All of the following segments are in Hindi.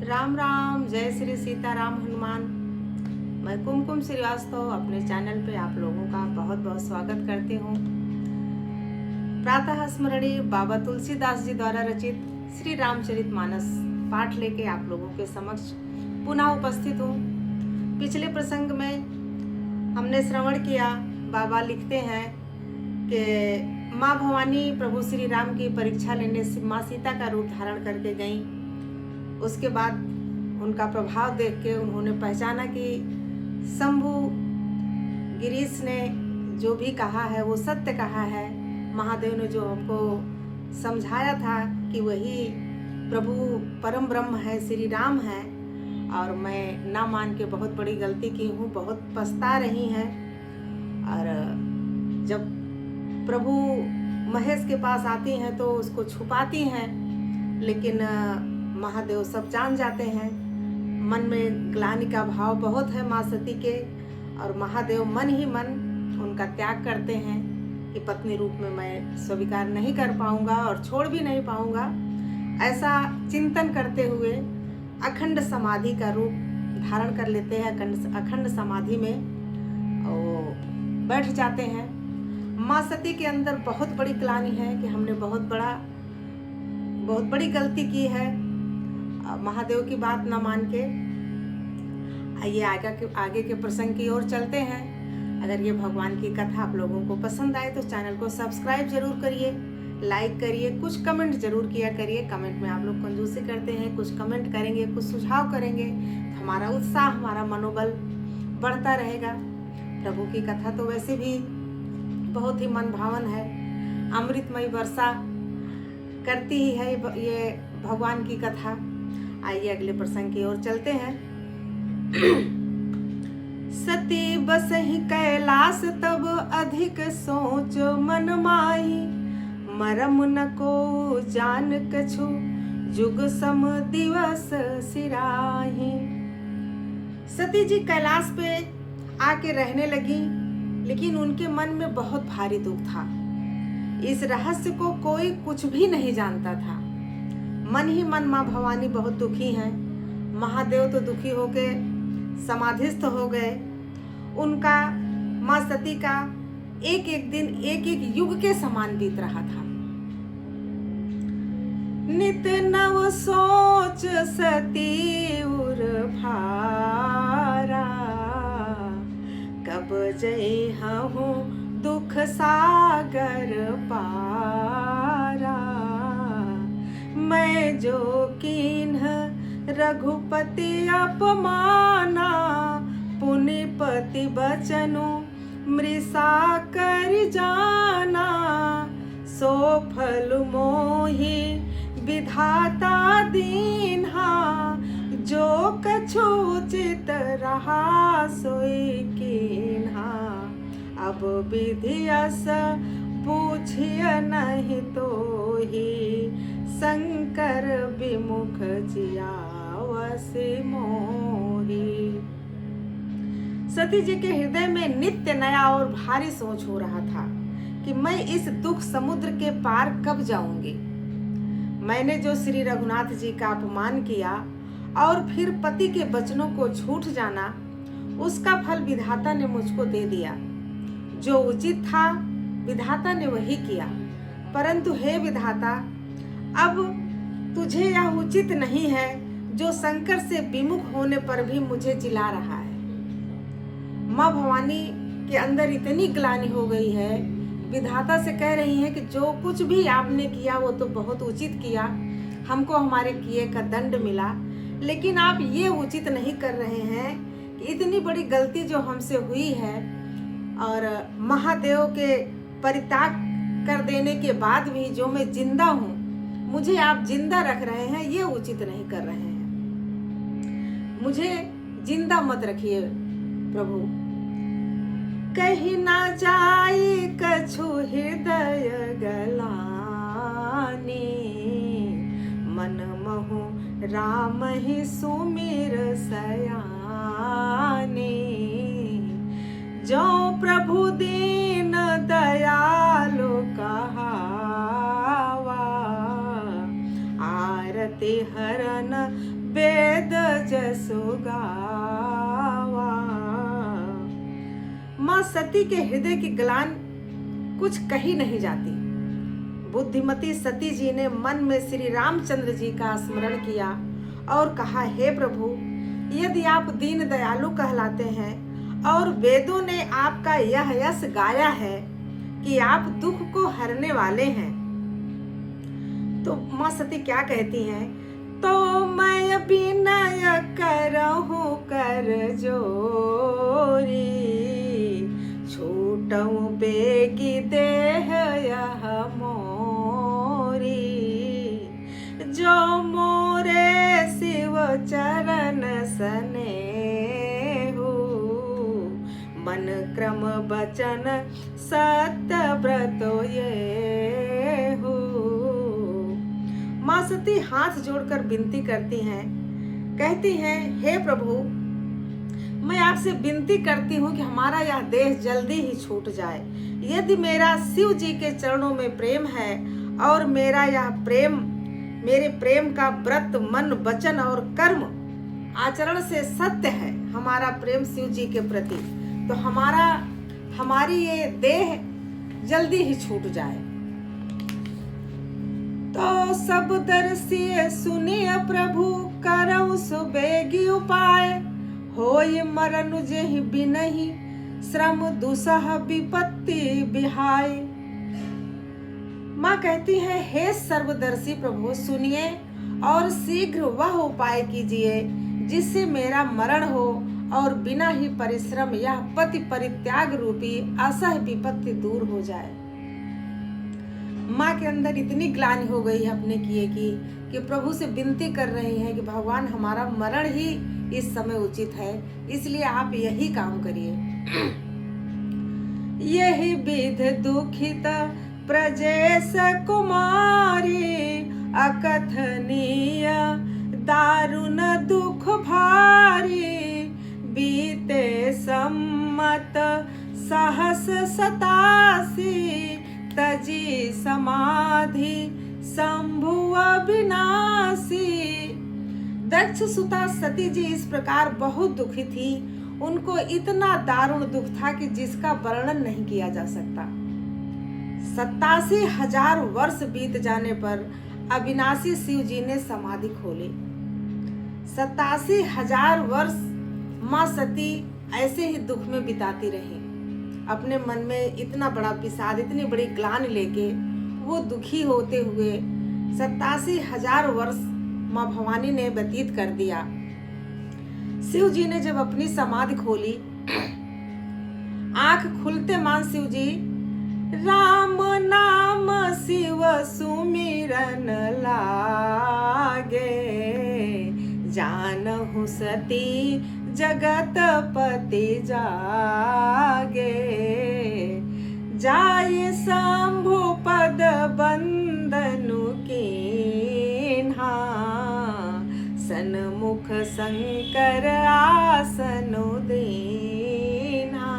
राम राम, जय श्री सीताराम हनुमान। मैं कुमकुम श्रीवास्तव अपने चैनल पे आप लोगों का बहुत बहुत स्वागत करती हूँ। प्रातः स्मरणीय बाबा तुलसीदास जी द्वारा रचित श्री रामचरितमानस पाठ लेके आप लोगों के समक्ष पुनः उपस्थित हूँ। पिछले प्रसंग में हमने श्रवण किया, बाबा लिखते हैं कि माँ भवानी प्रभु श्री राम की परीक्षा लेने माँ सीता का रूप धारण करके गईं। उसके बाद उनका प्रभाव देख के उन्होंने पहचाना कि शंभु गिरीश ने जो भी कहा है वो सत्य कहा है। महादेव ने जो हमको समझाया था कि वही प्रभु परम ब्रह्म है, श्री राम है, और मैं ना मान के बहुत बड़ी गलती की हूँ, बहुत पछता रही हैं। और जब प्रभु महेश के पास आती हैं तो उसको छुपाती हैं, लेकिन महादेव सब जान जाते हैं। मन में ग्लानि का भाव बहुत है माँ सती के, और महादेव मन ही मन उनका त्याग करते हैं कि पत्नी रूप में मैं स्वीकार नहीं कर पाऊंगा और छोड़ भी नहीं पाऊंगा। ऐसा चिंतन करते हुए अखंड समाधि का रूप धारण कर लेते हैं। अखंड समाधि में वो बैठ जाते हैं। माँ सती के अंदर बहुत बड़ी ग्लानि है कि हमने बहुत बड़ी गलती की है, महादेव की बात न मान के। आइए आगे के प्रसंग की ओर चलते हैं। अगर ये भगवान की कथा आप लोगों को पसंद आए तो चैनल को सब्सक्राइब जरूर करिए, लाइक करिए, कुछ कमेंट जरूर किया करिए। कमेंट में आप लोग कंजूसी करते हैं, कुछ कमेंट करेंगे, कुछ सुझाव करेंगे तो हमारा उत्साह, हमारा मनोबल बढ़ता रहेगा। प्रभु की कथा तो वैसे भी बहुत ही मन भावन है, अमृतमयी वर्षा करती ही है ये भगवान की कथा। आइए अगले प्रसंग की ओर चलते हैं। सती बसहि कैलास तब अधिक सोच मन माही, मरम न को जान कछु जुग सम दिवस सिराही। सती जी कैलाश पे आके रहने लगी, लेकिन उनके मन में बहुत भारी दुख था। इस रहस्य को कोई कुछ भी नहीं जानता था। मन ही मन माँ भवानी बहुत दुखी हैं। महादेव तो दुखी होके समाधिस्थ हो गए। उनका माँ सती का एक एक दिन एक एक युग के समान बीत रहा था। नित नव सोच सती उर भारा, कब जय हूँ दुख सागर पारा। मैं जो कीन्ह रघुपति अपमाना, पुनिपति बचनु मृषा कर जाना। सो फल मोहि विधाता दीन्हा, जो कछु उचित रहा सोई कीन्हा। अब विधियस पूछिय नहीं तो ही, शंकर विमुख जियावस मोही। सती जी के हृदय में नित्य नया और भारी सोच हो रहा था कि मैं इस दुख समुद्र के पार कब जाऊंगी। मैंने जो श्री रघुनाथ जी का अपमान किया और फिर पति के वचनों को झूठ जाना, उसका फल विधाता ने मुझको दे दिया। जो उचित था विधाता ने वही किया, परंतु हे विधाता, अब तुझे यह उचित नहीं है जो शंकर से विमुख होने पर भी मुझे जिला रहा है। माँ भवानी के अंदर इतनी ग्लानि हो गई है, विधाता से कह रही हैं कि जो कुछ भी आपने किया वो तो बहुत उचित किया, हमको हमारे किए का दंड मिला, लेकिन आप ये उचित नहीं कर रहे हैं कि इतनी बड़ी गलती जो हमसे हुई है और महादेव के परित्याग कर देने के बाद भी जो मैं जिंदा हूँ, मुझे आप जिंदा रख रहे हैं, ये उचित नहीं कर रहे हैं। मुझे जिंदा मत रखिए प्रभु। कहीं ना जाए कछु हृदय गलानी, मन महु राम ही सुमिर सयानी। जो प्रभु दीन दयालु कहावा, आरती हरन वेद गावा। माँ सती के हृदय की ग्लानि कुछ कही नहीं जाती। बुद्धिमती सती जी ने मन में श्री रामचंद्र जी का स्मरण किया और कहा, हे प्रभु, यदि आप दीन दयालु कहलाते हैं और वेदों ने आपका यह यश गाया है कि आप दुख को हरने वाले हैं, तो माँ सती क्या कहती हैं, तो मैं विनय करहूं कर जोरी, छूटऊं बेगी देह यह मोरी, जो मोरे शिव चरण सनेहु, मन क्रम बचन सत्य व्रतो येहु। माँ सती हाथ जोड़कर विनती करती हैं, कहती हैं, हे प्रभु, मैं आपसे विनती करती हूँ कि हमारा यह देह जल्दी ही छूट जाए। यदि मेरा शिव जी के चरणों में प्रेम है और मेरा यह प्रेम, मेरे प्रेम का व्रत मन वचन और कर्म आचरण से सत्य है, हमारा प्रेम शिव जी के प्रति, तो हमारी ये देह जल्दी ही छूट जाए। तो सब दर्शिए सुनिए प्रभु, करऊं सुबेगी उपाय, होय मरनु जेहि बिनहि, श्रम दुसह विपत्ति बिहाय। माँ कहती है, हे सर्वदर्शी प्रभु, सुनिए और शीघ्र वह उपाय कीजिए जिससे मेरा मरण हो और बिना ही परिश्रम यह पति परित्याग रूपी असह विपत्ति दूर हो जाए। माँ के अंदर इतनी ग्लानि हो गई है अपने किए की कि प्रभु से विनती कर रही हैं कि भगवान, हमारा मरण ही इस समय उचित है, इसलिए आप यही काम करिए। यही विध दुखित प्रजेश कुमारी, अकथनीय दारुण दुख भारी, बीते सम्मत सहस 87, तजी समाधि शंभु अविनाशी। दक्ष सुता सती जी इस प्रकार बहुत दुखी थी, उनको इतना दारुण दुख था कि जिसका वर्णन नहीं किया जा सकता। 87,000 वर्ष बीत जाने पर अविनाशी शिव जी ने समाधि खोली। 87,000 वर्ष माँ सती ऐसे ही दुख में बिताती रही। अपने मन में इतना बड़ा विषाद, इतनी बड़ी ग्लानि लेके वो दुखी होते हुए 87,000 वर्ष माँ भवानी ने व्यतीत कर दिया। शिव जी ने जब अपनी समाधि खोली, आंख खुलते मान शिव जी राम नाम शिव सुमिरन लागे, जानहु सती जगत पति जागे, जाय शंभु पद बंदनु कीन्हा, सन्मुख शंकर आसनु दीन्हा।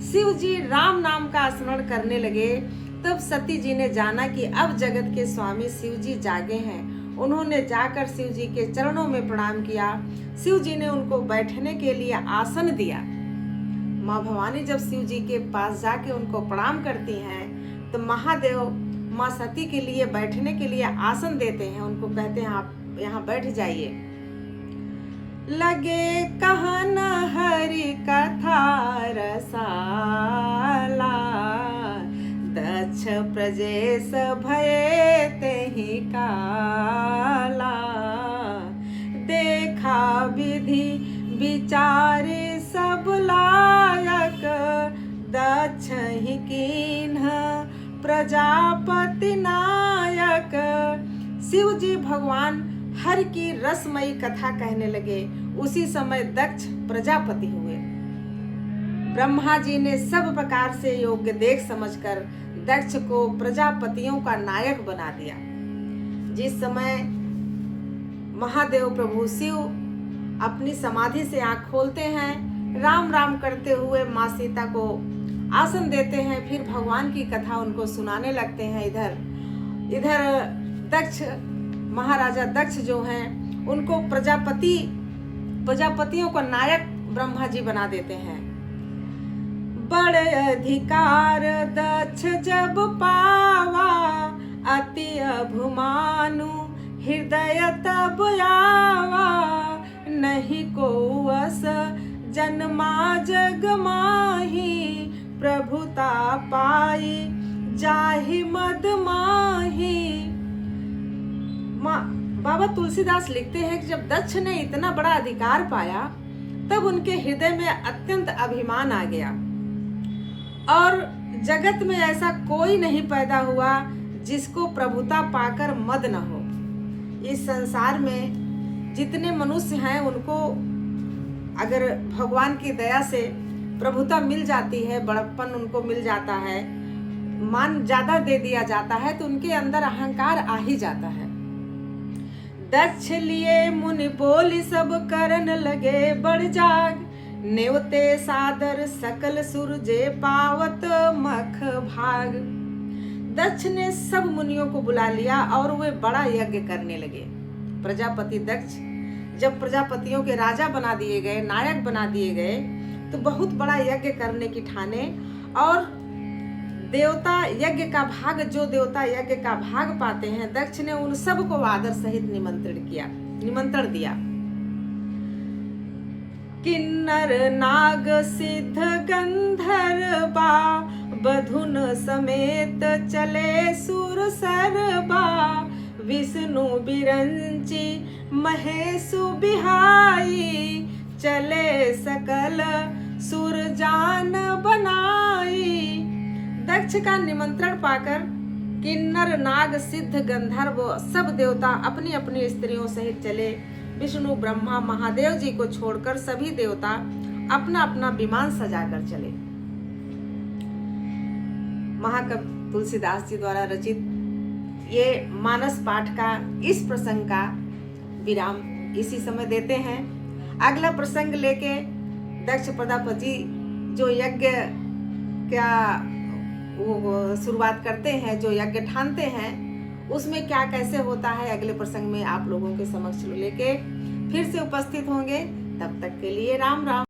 शिव जी राम नाम का स्मरण करने लगे। तब सती जी ने जाना कि अब जगत के स्वामी शिव जी जागे हैं। उन्होंने जाकर शिव जी के चरणों में प्रणाम किया। शिव जी ने उनको बैठने के लिए आसन दिया। माँ भवानी जब शिव जी के पास जाके उनको प्रणाम करती हैं तो महादेव माँ सती के लिए बैठने के लिए आसन देते हैं। उनको कहते हैं, आप यहाँ बैठ जाइए। लगे कहन हरि कथा रसाला, दक्ष प्रजेश भये तेहि काला, देखा विधि विचारे सब लायक, दक्ष ही कीन्ह प्रजापति नायक। शिव जी भगवान हर की रसमयी कथा कहने लगे। उसी समय दक्ष प्रजापति हुए। ब्रह्मा जी ने सब प्रकार से योग्य देख समझकर दक्ष को प्रजापतियों का नायक बना दिया। जिस समय महादेव प्रभु शिव अपनी समाधि से आंख खोलते हैं, राम राम करते हुए माँ सीता को आसन देते हैं, फिर भगवान की कथा उनको सुनाने लगते हैं। इधर दक्ष महाराजा दक्ष जो हैं उनको प्रजापति प्रजापतियों को नायक ब्रह्मा जी बना देते हैं। बड़े अधिकार दक्ष जब पावा, अति अभिमानु हृदय तब आवा। नहीं को अस जन्मा जग माही, प्रभुता पाई जाहि मद माही। बाबा तुलसीदास लिखते हैं कि जब दक्ष ने इतना बड़ा अधिकार पाया तब उनके हृदय में अत्यंत अभिमान आ गया, और जगत में ऐसा कोई नहीं पैदा हुआ जिसको प्रभुता पाकर मद न हो। इस संसार में जितने मनुष्य हैं उनको अगर भगवान की दया से प्रभुता मिल जाती है, बड़प्पन उनको मिल जाता है, मान ज्यादा दे दिया जाता है, तो उनके अंदर अहंकार आ ही जाता है। दक्ष लिए मुनि बोली सब करन लगे बढ़ जाग, नेवते सादर सकल सुरजे पावत मख भाग। दक्ष ने सब मुनियों को बुला लिया और वे बड़ा यज्ञ करने लगे। प्रजापति दक्ष जब प्रजापतियों के राजा बना दिए गए, नायक बना दिए गए, तो बहुत बड़ा यज्ञ करने की ठाने, और देवता यज्ञ का भाग, जो देवता यज्ञ का भाग पाते हैं, दक्ष ने उन सब को आदर सहित निमंत्रण दिया। किन्नर नाग सिद्ध गंधर्वा, बधुन समेत चले सुर सरबा। विष्णु बिरंची महेशु बिहाई, चले सकल सुर जान बनाई। दक्ष का निमंत्रण पाकर किन्नर नाग सिद्ध गंधर्व सब देवता अपनी अपनी स्त्रियों सहित चले। विष्णु ब्रह्मा महादेव जी को छोड़कर सभी देवता अपना अपना विमान सजाकर चले। महाकवि तुलसीदास जी द्वारा रचित ये मानस पाठ का इस प्रसंग का विराम इसी समय देते हैं। अगला प्रसंग लेके दक्ष प्रजापति जो यज्ञ क्या वो शुरुआत करते हैं, जो यज्ञ ठानते हैं, उसमें क्या कैसे होता है, अगले प्रसंग में आप लोगों के समक्ष लेके फिर से उपस्थित होंगे। तब तक के लिए राम राम।